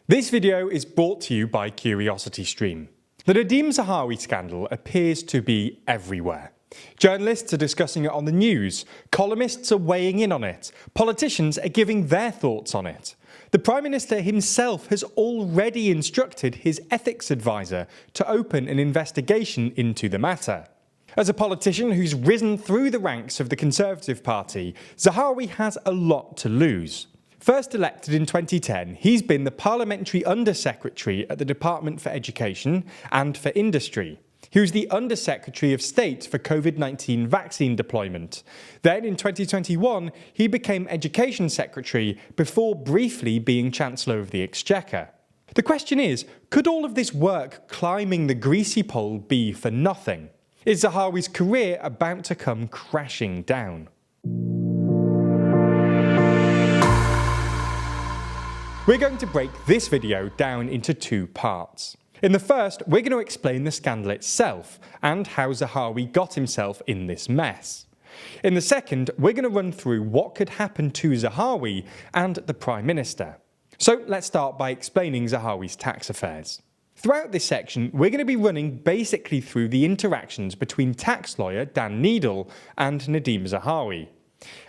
This video is brought to you by CuriosityStream. The Nadhim Zahawi scandal appears to be everywhere. Journalists are discussing it on the news, columnists are weighing in on it, politicians are giving their thoughts on it. The Prime Minister himself has already instructed his ethics advisor to open an investigation into the matter. As a politician who's risen through the ranks of the Conservative Party, Zahawi has a lot to lose. First elected in 2010, he's been the Parliamentary Under-Secretary at the Department for Education and for Industry. He was the Under-Secretary of State for COVID-19 vaccine deployment. Then in 2021, he became Education Secretary before briefly being Chancellor of the Exchequer. The question is, could all of this work climbing the greasy pole be for nothing? Is Zahawi's career about to come crashing down? We're going to break this video down into two parts. In the first, we're going to explain the scandal itself and how Zahawi got himself in this mess. In the second, we're going to run through what could happen to Zahawi and the Prime Minister. So let's start by explaining Zahawi's tax affairs. Throughout this section, we're going to be running basically through the interactions between tax lawyer Dan Needle and Nadhim Zahawi.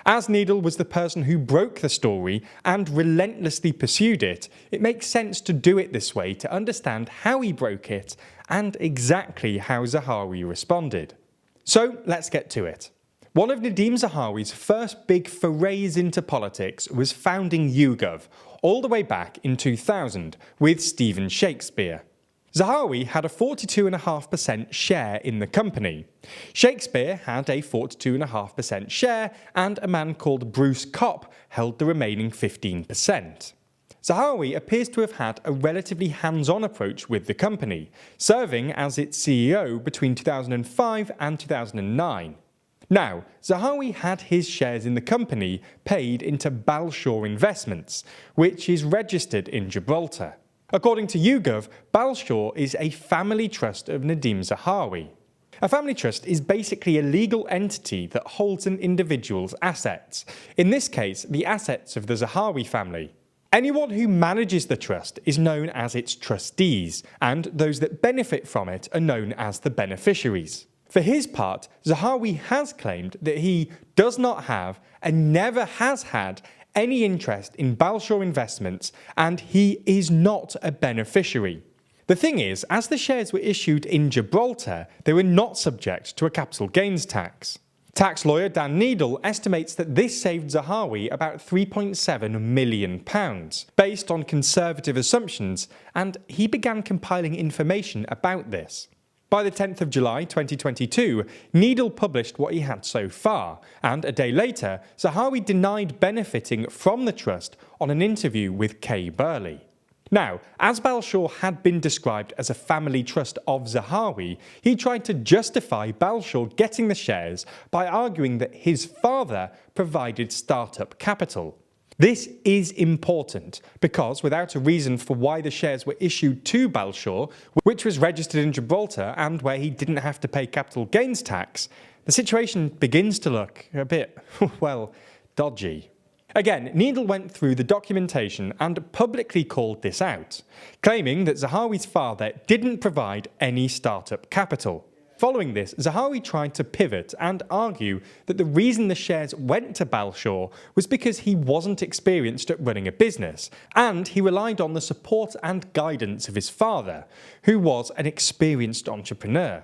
As Needle was the person who broke the story and relentlessly pursued it, it makes sense to do it this way to understand how he broke it and exactly how Zahawi responded. So let's get to it. One of Nadhim Zahawi's first big forays into politics was founding YouGov, all the way back in 2000, with Stephen Shakespeare. Zahawi had a 42.5% share in the company. Shakespeare had a 42.5% share, and a man called Bruce Kopp held the remaining 15%. Zahawi appears to have had a relatively hands-on approach with the company, serving as its CEO between 2005 and 2009. Now, Zahawi had his shares in the company paid into Balshore Investments, which is registered in Gibraltar. According to YouGov, Balshore is a family trust of Nadhim Zahawi. A family trust is basically a legal entity that holds an individual's assets, in this case the assets of the Zahawi family. Anyone who manages the trust is known as its trustees, and those that benefit from it are known as the beneficiaries. For his part, Zahawi has claimed that he does not have and never has had any interest in Balshore Investments, and he is not a beneficiary. The thing is, as the shares were issued in Gibraltar, they were not subject to a capital gains tax. Tax lawyer Dan Needle estimates that this saved Zahawi about £3.7 million, based on conservative assumptions, and he began compiling information about this. By the 10th of July 2022, Needle published what he had so far, and a day later, Zahawi denied benefiting from the trust on an interview with Kay Burley. Now, as Balshore had been described as a family trust of Zahawi, he tried to justify Balshore getting the shares by arguing that his father provided startup capital. This is important because without a reason for why the shares were issued to Balshore, which was registered in Gibraltar and where he didn't have to pay capital gains tax, the situation begins to look a bit, well, dodgy. Again, Needle went through the documentation and publicly called this out, claiming that Zahawi's father didn't provide any startup capital. Following this, Zahawi tried to pivot and argue that the reason the shares went to Balshore was because he wasn't experienced at running a business, and he relied on the support and guidance of his father, who was an experienced entrepreneur.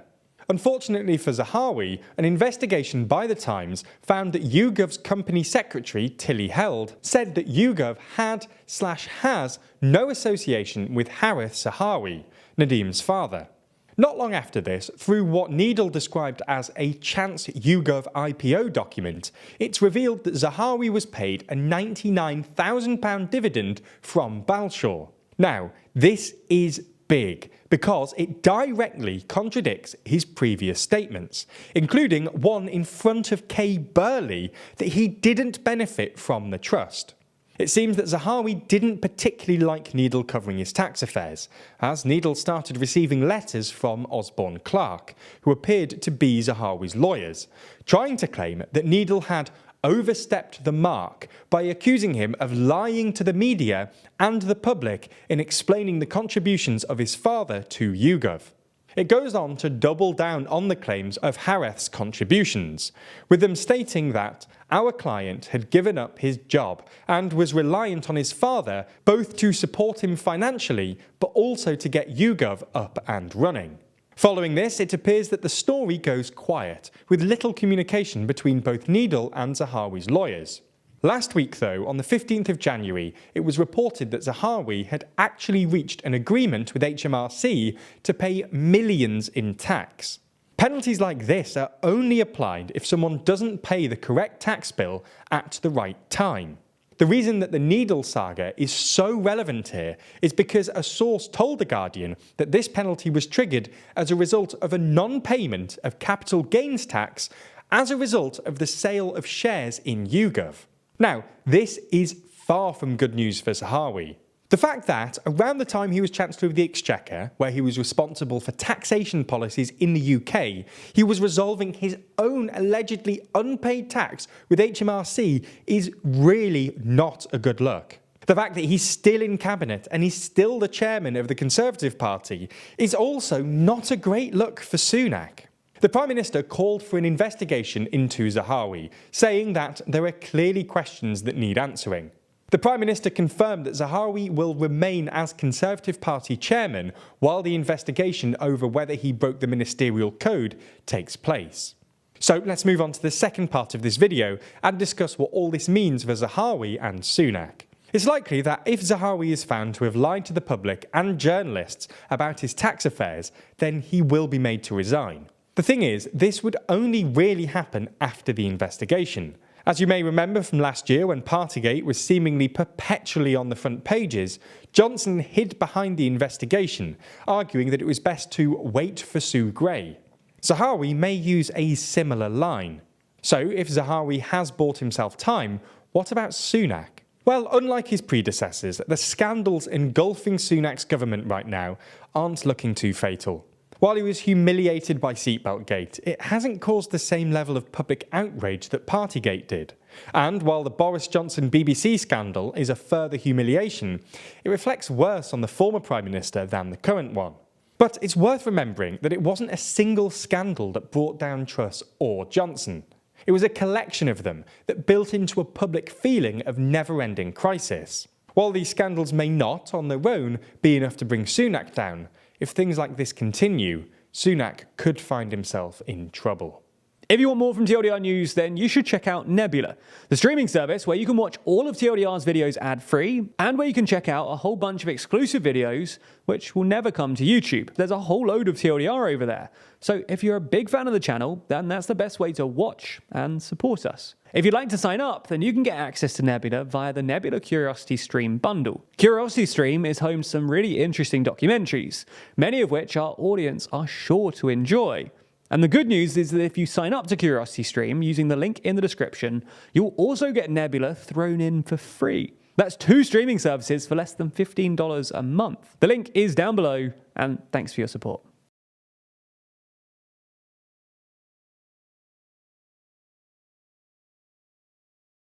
Unfortunately for Zahawi, an investigation by The Times found that YouGov's company secretary, Tilly Held, said that YouGov had/has no association with Harith Zahawi, Nadhim's father. Not long after this, through what Needle described as a chance YouGov IPO document, it's revealed that Zahawi was paid a £99,000 dividend from Balshore. Now, this is big because it directly contradicts his previous statements, including one in front of Kay Burley that he didn't benefit from the trust. It seems that Zahawi didn't particularly like Needle covering his tax affairs, as Needle started receiving letters from Osborne Clarke, who appeared to be Zahawi's lawyers, trying to claim that Needle had overstepped the mark by accusing him of lying to the media and the public in explaining the contributions of his father to YouGov. It goes on to double down on the claims of Hareth's contributions, with them stating that our client had given up his job and was reliant on his father both to support him financially but also to get YouGov up and running. Following this, it appears that the story goes quiet, with little communication between both Needle and Zahawi's lawyers. Last week though, on the 15th of January, it was reported that Zahawi had actually reached an agreement with HMRC to pay millions in tax. Penalties like this are only applied if someone doesn't pay the correct tax bill at the right time. The reason that the Needle saga is so relevant here is because a source told The Guardian that this penalty was triggered as a result of a non-payment of capital gains tax as a result of the sale of shares in YouGov. Now, this is far from good news for Zahawi. The fact that, around the time he was Chancellor of the Exchequer, where he was responsible for taxation policies in the UK, he was resolving his own allegedly unpaid tax with HMRC is really not a good look. The fact that he's still in cabinet and he's still the chairman of the Conservative Party is also not a great look for Sunak. The Prime Minister called for an investigation into Zahawi, saying that there are clearly questions that need answering. The Prime Minister confirmed that Zahawi will remain as Conservative Party chairman while the investigation over whether he broke the ministerial code takes place. So let's move on to the second part of this video and discuss what all this means for Zahawi and Sunak. It's likely that if Zahawi is found to have lied to the public and journalists about his tax affairs, then he will be made to resign. The thing is, this would only really happen after the investigation. As you may remember from last year when Partygate was seemingly perpetually on the front pages, Johnson hid behind the investigation, arguing that it was best to wait for Sue Gray. Zahawi may use a similar line. So if Zahawi has bought himself time, what about Sunak? Well, unlike his predecessors, the scandals engulfing Sunak's government right now aren't looking too fatal. While he was humiliated by Seatbelt Gate, it hasn't caused the same level of public outrage that Partygate did. And while the Boris Johnson BBC scandal is a further humiliation, it reflects worse on the former Prime Minister than the current one. But it's worth remembering that it wasn't a single scandal that brought down Truss or Johnson. It was a collection of them that built into a public feeling of never-ending crisis. While these scandals may not, on their own, be enough to bring Sunak down, if things like this continue, Sunak could find himself in trouble. If you want more from TLDR News, then you should check out Nebula, the streaming service where you can watch all of TLDR's videos ad-free and where you can check out a whole bunch of exclusive videos which will never come to YouTube. There's a whole load of TLDR over there. So if you're a big fan of the channel, then that's the best way to watch and support us. If you'd like to sign up, then you can get access to Nebula via the Nebula Curiosity Stream bundle. Curiosity Stream is home to some really interesting documentaries, many of which our audience are sure to enjoy. And the good news is that if you sign up to Curiosity Stream using the link in the description, you'll also get Nebula thrown in for free. That's 2 streaming services for less than $15 a month. The link is down below, and thanks for your support.